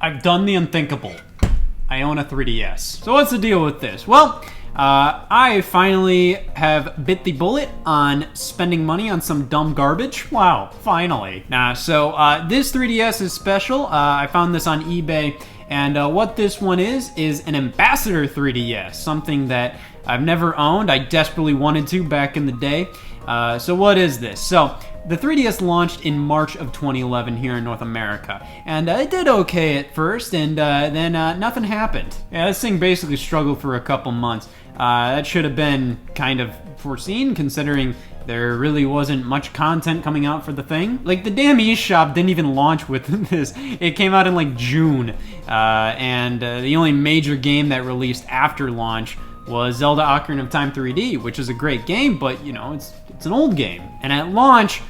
I've done the unthinkable. I own a 3DS. So what's the deal with this? Well, I finally have bit the bullet on spending money on some dumb garbage. Wow, finally. This 3DS is special. I found this on eBay, and what this one is an Ambassador 3DS, something that I've never owned. I desperately wanted to back in the day. So what is this? So the 3DS launched in March of 2011 here in North America, and it did okay at first, and then nothing happened. Yeah, this thing basically struggled for a couple months. That should have been kind of foreseen, considering there really wasn't much content coming out for the thing. Like, the damn eShop didn't even launch with this. It came out in like June, and the only major game that released after launch was Zelda Ocarina of Time 3D, which is a great game, but you know, it's an old game. And at launch,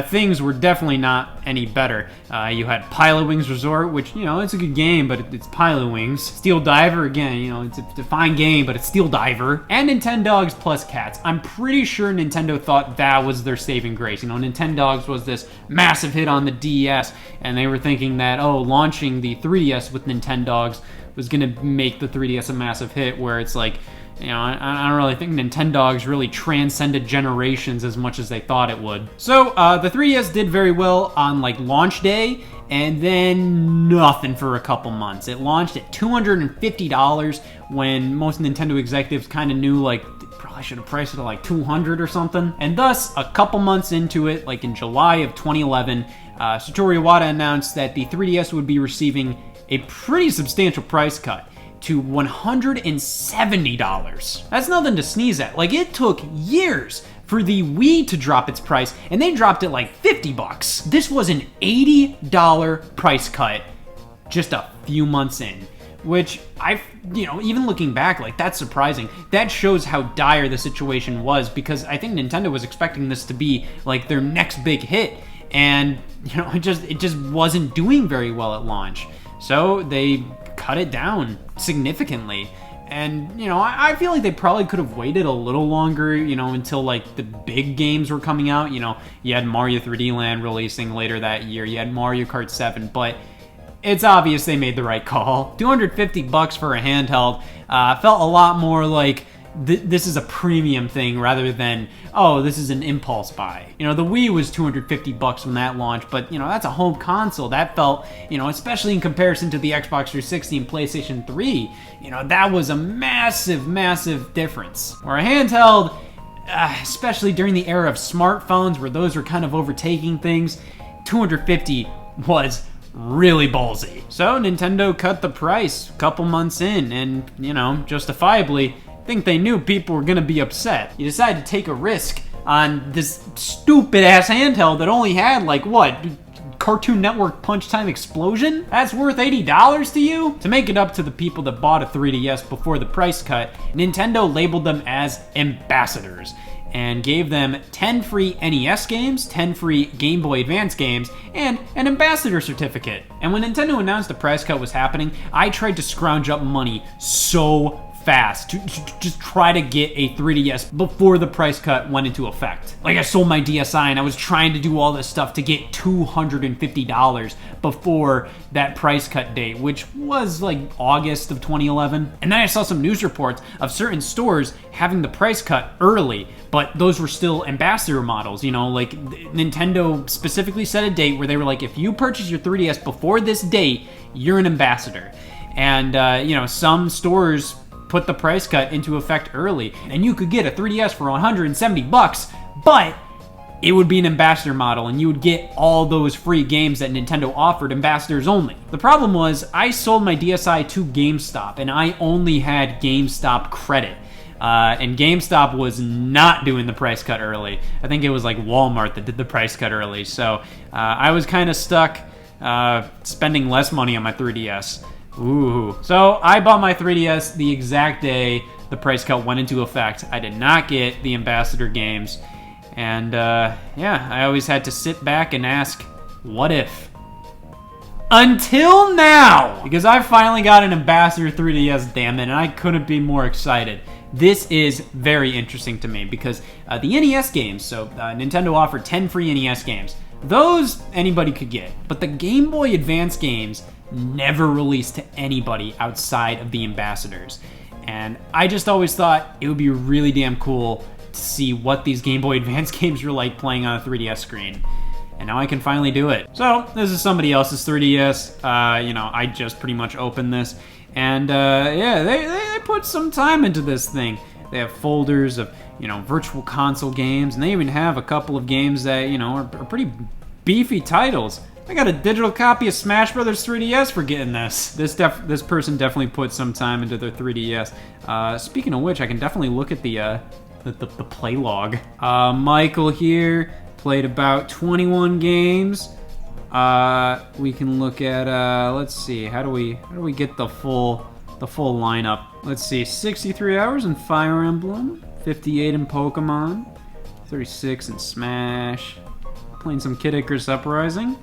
things were definitely not any better. You had Pilotwings Resort, which, you know, it's a good game, but it's Pilotwings. Steel Diver, again, you know, it's a fine game, but it's Steel Diver. And Nintendogs Plus Cats. I'm pretty sure Nintendo thought that was their saving grace. You know, Nintendogs was this massive hit on the DS, and they were thinking that, launching the 3DS with Nintendogs was gonna make the 3DS a massive hit, where it's like, you know, I don't really think Nintendogs really transcended generations as much as they thought it would. So, the 3DS did very well on, like, launch day, and then nothing for a couple months. It launched at $250 when most Nintendo executives kind of knew, like, they probably should have priced it at, like, $200 or something. And thus, a couple months into it, like in July of 2011, Satoru Iwata announced that the 3DS would be receiving a pretty substantial price cut to $170. That's nothing to sneeze at. Like, it took years for the Wii to drop its price, and they dropped it like $50. This was an $80 price cut just a few months in, which even looking back, like, that's surprising. That shows how dire the situation was, because I think Nintendo was expecting this to be like their next big hit, and you know, it just wasn't doing very well at launch. So they cut it down significantly. And, you know, I feel like they probably could have waited a little longer, you know, until, like, the big games were coming out. You know, you had Mario 3D Land releasing later that year. You had Mario Kart 7, but it's obvious they made the right call. $250 for a handheld felt a lot more like this is a premium thing rather than, this is an impulse buy. You know, the Wii was $250 when that launched, but, you know, that's a home console. That felt, you know, especially in comparison to the Xbox 360 and PlayStation 3, you know, that was a massive, massive difference. Or a handheld, especially during the era of smartphones where those were kind of overtaking things, $250 was really ballsy. So Nintendo cut the price a couple months in, and, you know, justifiably, I think they knew people were gonna be upset. You decided to take a risk on this stupid ass handheld that only had, like, what, Cartoon Network Punch Time Explosion? That's worth $80 to you? To make it up to the people that bought a 3DS before the price cut, Nintendo labeled them as ambassadors and gave them 10 free NES games, 10 free Game Boy Advance games, and an ambassador certificate. And when Nintendo announced the price cut was happening, I tried to scrounge up money so fast to just try to get a 3DS before the price cut went into effect. Like, I sold my DSi and I was trying to do all this stuff to get $250 before that price cut date, which was like August of 2011. And then I saw some news reports of certain stores having the price cut early, but those were still ambassador models. You know, like, Nintendo specifically set a date where they were like, if you purchase your 3DS before this date, you're an ambassador. And, you know, some stores put the price cut into effect early, and you could get a 3DS for $170, but it would be an ambassador model, and you would get all those free games that Nintendo offered ambassadors only. The problem was, I sold my DSi to GameStop, and I only had GameStop credit. And GameStop was not doing the price cut early. I think it was like Walmart that did the price cut early, so I was kind of stuck spending less money on my 3DS. Ooh. So I bought my 3DS the exact day the price cut went into effect. I did not get the ambassador games. And yeah, I always had to sit back and ask, what if? Until now! Because I finally got an ambassador 3DS, damn it, and I couldn't be more excited. This is very interesting to me because the NES games, so Nintendo offered 10 free NES games. Those anybody could get, but the Game Boy Advance games, never released to anybody outside of the ambassadors. And I just always thought it would be really damn cool to see what these Game Boy Advance games were like playing on a 3DS screen. And now I can finally do it. So, this is somebody else's 3DS. You know, I just pretty much opened this. And, yeah, they put some time into this thing. They have folders of, you know, virtual console games, and they even have a couple of games that, you know, are pretty beefy titles. I got a digital copy of Smash Brothers 3DS for getting this. This person definitely put some time into their 3DS. Speaking of which, I can definitely look at the play log. Michael here played about 21 games. We can look at let's see, how do we get the full lineup? Let's see, 63 hours in Fire Emblem, 58 in Pokemon, 36 in Smash, playing some Kid Icarus Uprising.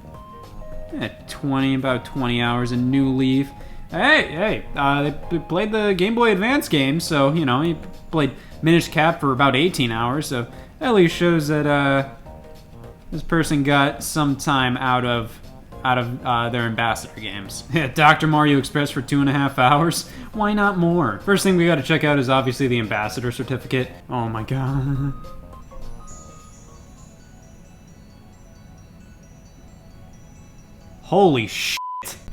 Yeah, about 20 hours in New Leaf. Hey, they played the Game Boy Advance game, so, you know, he played Minish Cap for about 18 hours, so at least shows that, this person got some time out of their ambassador games. Dr. Mario Express for 2.5 hours? Why not more? First thing we gotta check out is obviously the ambassador certificate. Oh my god. Holy shit.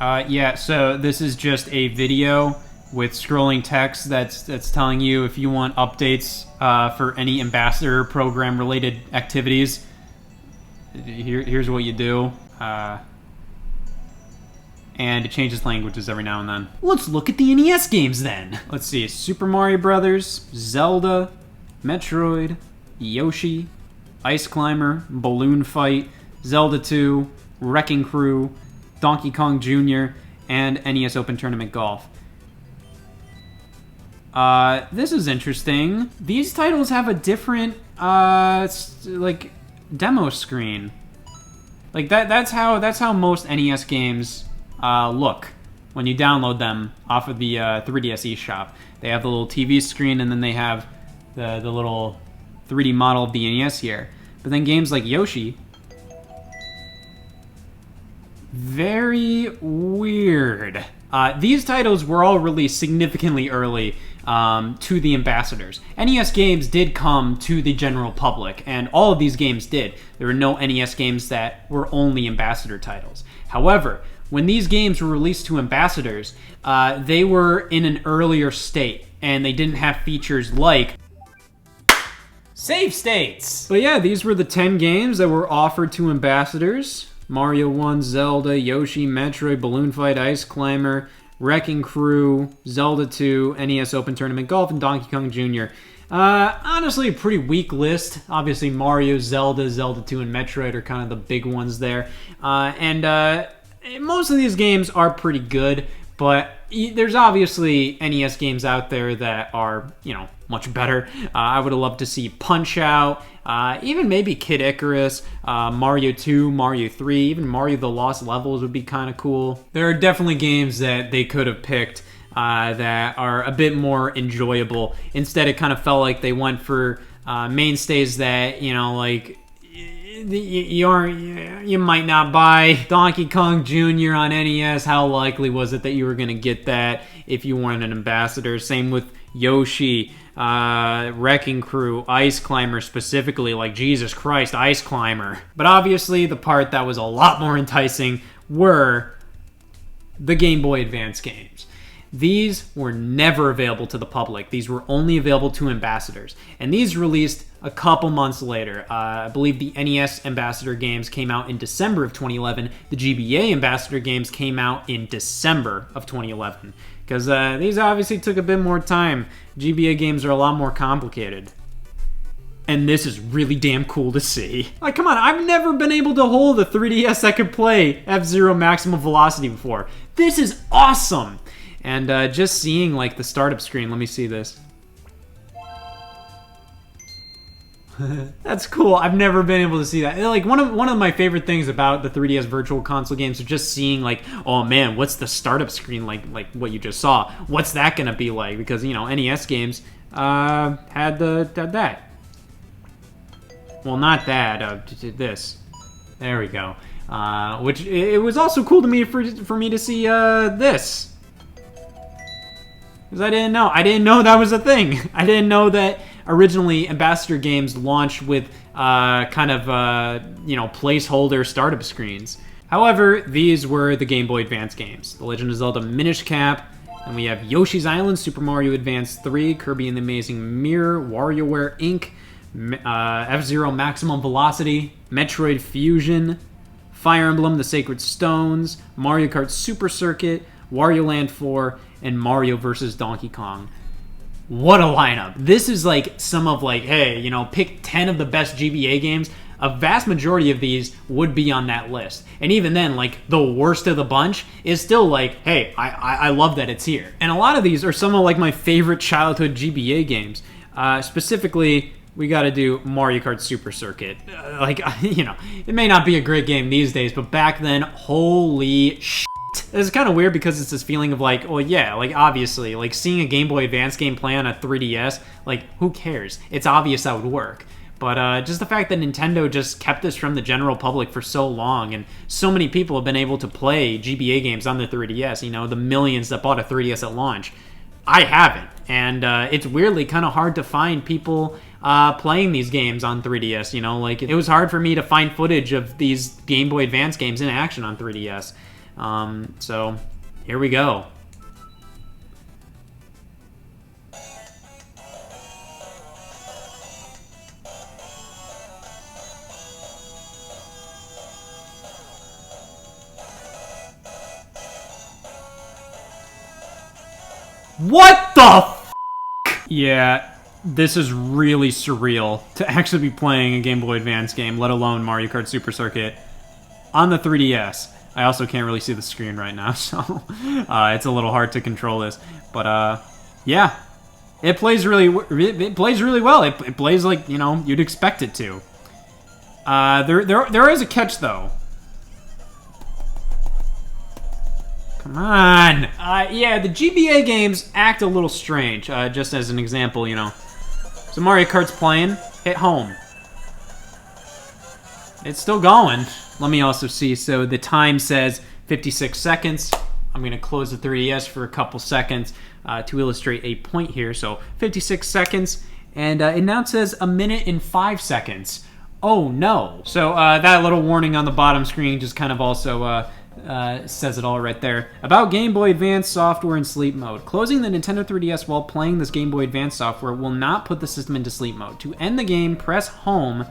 Yeah, so this is just a video with scrolling text that's telling you if you want updates for any ambassador program related activities. Here's what you do. And it changes languages every now and then. Let's look at the NES games then. Let's see, Super Mario Brothers, Zelda, Metroid, Yoshi, Ice Climber, Balloon Fight, Zelda 2, Wrecking Crew, Donkey Kong Jr., and NES Open Tournament Golf. This is interesting. These titles have a different, like, demo screen. Like, that's how most NES games look when you download them off of the 3DS eShop. They have the little TV screen, and then they have the little 3D model of the NES here. But then games like Yoshi, very weird. These titles were all released significantly early to the ambassadors. NES games did come to the general public, and all of these games did. There were no NES games that were only ambassador titles. However, when these games were released to ambassadors, they were in an earlier state, and they didn't have features like save states. But yeah, these were the 10 games that were offered to ambassadors. Mario 1, Zelda, Yoshi, Metroid, Balloon Fight, Ice Climber, Wrecking Crew, Zelda 2, NES Open Tournament Golf, and Donkey Kong Jr. Honestly, a pretty weak list. Obviously, Mario, Zelda, Zelda 2, and Metroid are kind of the big ones there. Most of these games are pretty good, but there's obviously NES games out there that are, you know, much better. I would have loved to see Punch-Out!, even maybe Kid Icarus, Mario 2, Mario 3, even Mario The Lost Levels would be kind of cool. There are definitely games that they could have picked that are a bit more enjoyable. Instead, it kind of felt like they went for mainstays that, you know, like, you might not buy. Donkey Kong Jr. on NES, how likely was it that you were going to get that if you weren't an ambassador? Same with Yoshi, Wrecking Crew, Ice Climber specifically, like Jesus Christ, Ice Climber. But obviously the part that was a lot more enticing were the Game Boy Advance games. These were never available to the public. These were only available to ambassadors. And these released a couple months later. I believe the NES Ambassador games came out in December of 2011. The GBA Ambassador games came out in December of 2011. Because these obviously took a bit more time. GBA games are a lot more complicated. And this is really damn cool to see. Like, come on, I've never been able to hold a 3DS that could play F-Zero Maximum Velocity before. This is awesome! And just seeing, like, the startup screen, let me see this. That's cool. I've never been able to see that. Like, one of my favorite things about the 3DS Virtual Console games is just seeing, like, oh man, what's the startup screen like what you just saw? What's that gonna be like? Because, you know, NES games had that. Well, not that. This. There we go. Which it was also cool to me for me to see this. Because I didn't know that was a thing. I didn't know that originally Ambassador Games launched with kind of placeholder startup screens. However, these were the Game Boy Advance games: The Legend of Zelda Minish Cap, and we have Yoshi's Island, Super Mario Advance 3, Kirby and the Amazing Mirror, WarioWare Inc., F-Zero Maximum Velocity, Metroid Fusion, Fire Emblem: The Sacred Stones, Mario Kart Super Circuit, Wario Land 4, and Mario vs. Donkey Kong. What a lineup. This is like some of hey, pick 10 of the best GBA games. A vast majority of these would be on that list. And even then, the worst of the bunch is still hey, I love that it's here. And a lot of these are some of my favorite childhood GBA games. Specifically, we got to do Mario Kart Super Circuit. It may not be a great game these days, but back then, holy shit. It's kind of weird because it's this feeling of obviously, seeing a Game Boy Advance game play on a 3DS, who cares? It's obvious that would work. But just the fact that Nintendo just kept this from the general public for so long, and so many people have been able to play GBA games on the 3DS, the millions that bought a 3DS at launch. I haven't. And it's weirdly kind of hard to find people playing these games on 3DS, it was hard for me to find footage of these Game Boy Advance games in action on 3DS. So here we go. What the f***? Yeah, this is really surreal to actually be playing a Game Boy Advance game, let alone Mario Kart Super Circuit, on the 3DS. I also can't really see the screen right now, so it's a little hard to control this. But yeah, it plays really well. It plays like you'd expect it to. There is a catch though. Come on. Yeah, the GBA games act a little strange. Just as an example, so Mario Kart's playing, hit home. It's still going. Let me also see. So the time says 56 seconds. I'm going to close the 3DS for a couple seconds to illustrate a point here. So 56 seconds. And it now says a minute and 5 seconds. Oh, no. So that little warning on the bottom screen just kind of also says it all right there. About Game Boy Advance software in sleep mode. Closing the Nintendo 3DS while playing this Game Boy Advance software will not put the system into sleep mode. To end the game, press home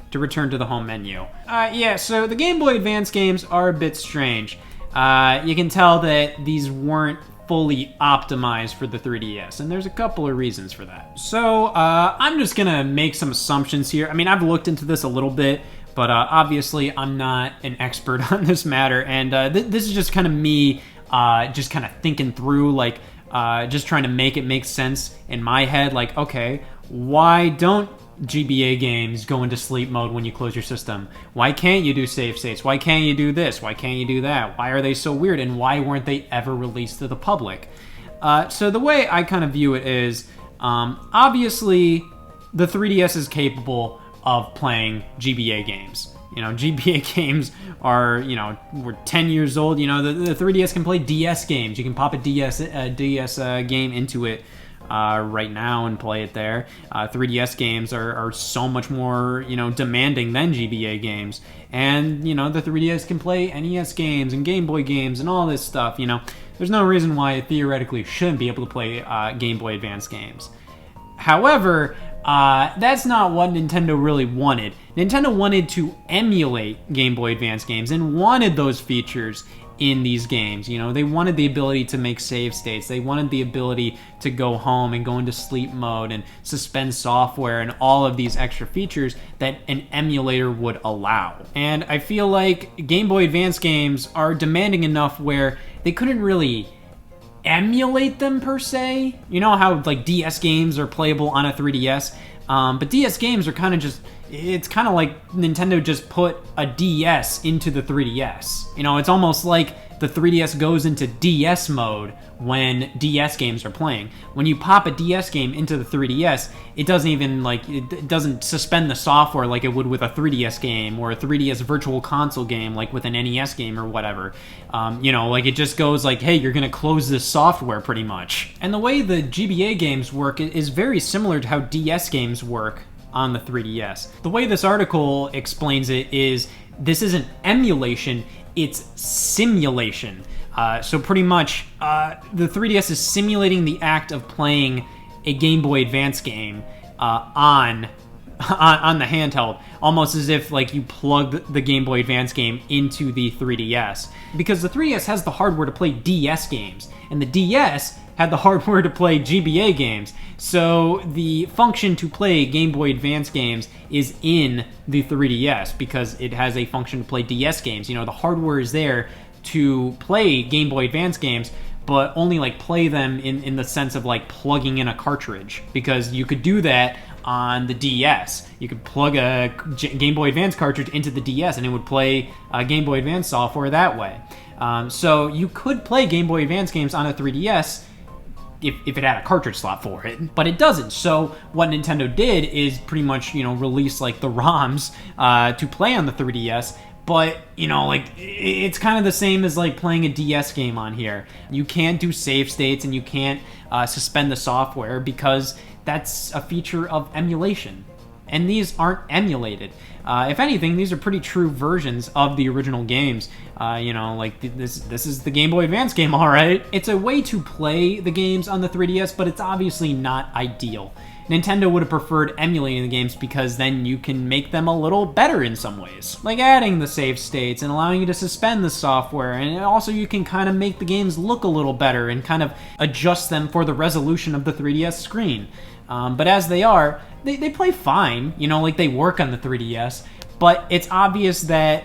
to return to the home menu. Yeah, so the Game Boy Advance games are a bit strange. You can tell that these weren't fully optimized for the 3DS, and there's a couple of reasons for that. So, I'm just gonna make some assumptions here. I mean, I've looked into this a little bit, but obviously I'm not an expert on this matter, and this is just kind of me just kind of thinking through, just trying to make it make sense in my head. Okay, why don't GBA games go into sleep mode when you close your system? Why can't you do save states? Why can't you do this? Why can't you do that? Why are they so weird? And why weren't they ever released to the public? So the way I kind of view it is, obviously, the 3DS is capable of playing GBA games. GBA games are, we're 10 years old. The 3DS can play DS games. You can pop a DS game into it right now and play it there. 3DS games are so much more, demanding than GBA games. And, the 3DS can play NES games and Game Boy games and all this stuff, There's no reason why it theoretically shouldn't be able to play Game Boy Advance games. However, that's not what Nintendo really wanted. Nintendo wanted to emulate Game Boy Advance games and wanted those features in these games. They wanted the ability to make save states. They wanted the ability to go home and go into sleep mode and suspend software and all of these extra features that an emulator would allow. And I feel like Game Boy Advance games are demanding enough where they couldn't really emulate them per se. You know how DS games are playable on a 3DS? But DS games are kind of just, it's kind of like Nintendo just put a DS into the 3DS. You know, it's almost like the 3DS goes into DS mode when DS games are playing. When you pop a DS game into the 3DS, it doesn't even it doesn't suspend the software like it would with a 3DS game or a 3DS virtual console game like with an NES game or whatever. You know, like it just goes like, hey, you're gonna close this software pretty much. And the way the GBA games work is very similar to how DS games work on the 3DS. The way this article explains it is this isn't emulation, it's simulation. So pretty much, the 3DS is simulating the act of playing a Game Boy Advance game on the handheld, almost as if like you plug the Game Boy Advance game into the 3DS. Because the 3DS has the hardware to play DS games, and the DS had the hardware to play GBA games. So the function to play Game Boy Advance games is in the 3DS because it has a function to play DS games. You know, the hardware is there to play Game Boy Advance games, but only like play them in the sense of like plugging in a cartridge, because you could do that on the DS. You could plug a Game Boy Advance cartridge into the DS and it would play Game Boy Advance software that way. So you could play Game Boy Advance games on a 3DS if it had a cartridge slot for it, but it doesn't. So what Nintendo did is pretty much, you know, release like the ROMs to play on the 3DS. But, you know, like, it's kind of the same as, like, playing a DS game on here. You can't do save states and you can't suspend the software because that's a feature of emulation. And these aren't emulated. If anything, these are pretty true versions of the original games. You know, like, this is the Game Boy Advance game, all right? It's a way to play the games on the 3DS, but it's obviously not ideal. Nintendo would have preferred emulating the games because then you can make them a little better in some ways. Like adding the save states and allowing you to suspend the software, and also you can kind of make the games look a little better and kind of adjust them for the resolution of the 3DS screen. But as they are, they play fine, you know, like they work on the 3DS, but it's obvious that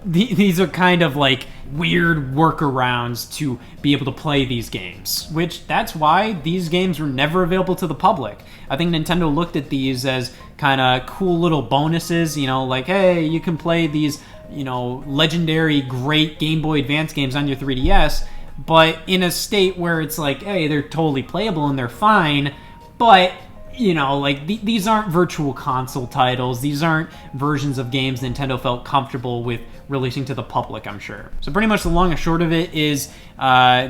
these are kind of like weird workarounds to be able to play these games, which that's why these games were never available to the public. I think Nintendo looked at these as kind of cool little bonuses, you know, like, hey, you can play these, you know, legendary great Game Boy Advance games on your 3DS, but in a state where it's like, hey, they're totally playable and they're fine, but you know, like, these aren't virtual console titles. These aren't versions of games Nintendo felt comfortable with releasing to the public, I'm sure. So pretty much the long and short of it is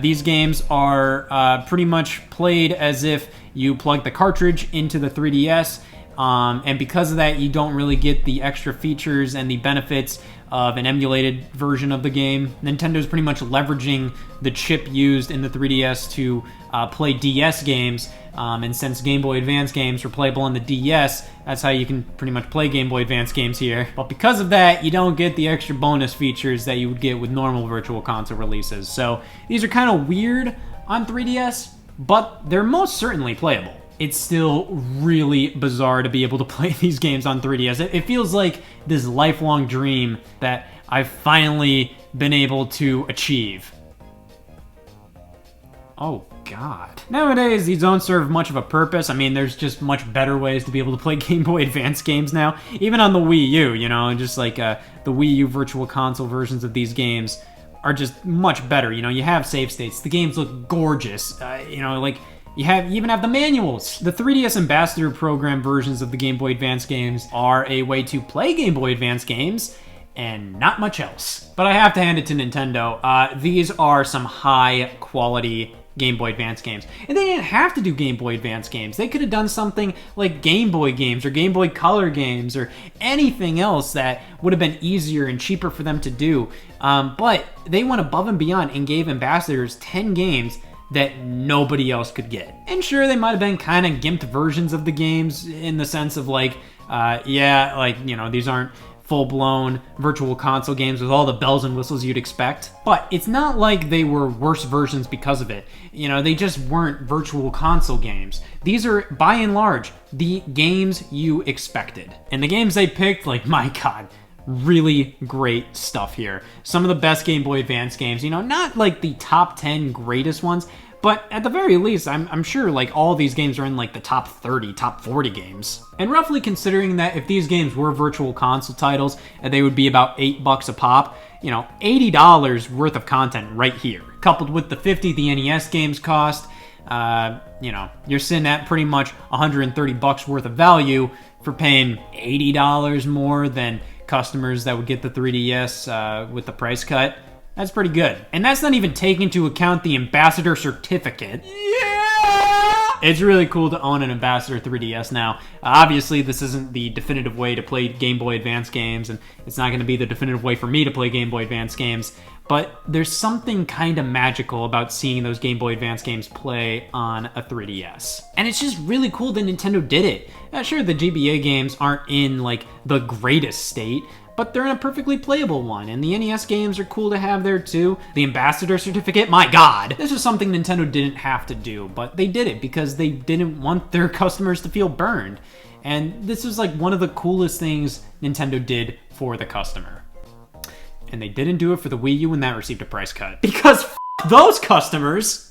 these games are pretty much played as if you plug the cartridge into the 3DS, and because of that, you don't really get the extra features and the benefits of an emulated version of the game. Nintendo's pretty much leveraging the chip used in the 3DS to play DS games, and since Game Boy Advance games were playable on the DS, that's how you can pretty much play Game Boy Advance games here. But because of that, you don't get the extra bonus features that you would get with normal Virtual Console releases. So these are kind of weird on 3DS, but they're most certainly playable. It's still really bizarre to be able to play these games on 3DS. It feels like this lifelong dream that I've finally been able to achieve. Oh, God. Nowadays, these don't serve much of a purpose. I mean, there's just much better ways to be able to play Game Boy Advance games now. Even on the Wii U, you know, just like the Wii U Virtual Console versions of these games are just much better. You know, you have save states. The games look gorgeous. You know, like, you even have the manuals. The 3DS Ambassador Program versions of the Game Boy Advance games are a way to play Game Boy Advance games, and not much else. But I have to hand it to Nintendo. These are some high-quality Game Boy Advance games. And they didn't have to do Game Boy Advance games. They could have done something like Game Boy games or Game Boy Color games or anything else that would have been easier and cheaper for them to do. But they went above and beyond and gave ambassadors 10 games that nobody else could get. And sure, they might have been kind of gimped versions of the games in the sense of like, yeah, like, you know, these aren't full-blown Virtual Console games with all the bells and whistles you'd expect. But it's not like they were worse versions because of it. You know, they just weren't Virtual Console games. These are, by and large, the games you expected. And the games they picked, like, my God, really great stuff here. Some of the best Game Boy Advance games, you know, not like the top 10 greatest ones, but at the very least, I'm sure like all these games are in like the top 30, top 40 games. And roughly considering that if these games were virtual console titles, they would be about $8 a pop, you know, $80 worth of content right here. Coupled with the $50 the NES games cost, you know, you're sitting at pretty much $130 worth of value for paying $80 more than customers that would get the 3DS with the price cut. That's pretty good. And that's not even taking into account the Ambassador Certificate. Yeah! It's really cool to own an Ambassador 3DS now. Obviously, this isn't the definitive way to play Game Boy Advance games, and it's not going to be the definitive way for me to play Game Boy Advance games, but there's something kind of magical about seeing those Game Boy Advance games play on a 3DS. And it's just really cool that Nintendo did it. Sure, the GBA games aren't in, like, the greatest state, but they're in a perfectly playable one, and the NES games are cool to have there too. The Ambassador Certificate, my god! This was something Nintendo didn't have to do, but they did it because they didn't want their customers to feel burned. And this was like one of the coolest things Nintendo did for the customer. And they didn't do it for the Wii U when that received a price cut. Because f*** those customers!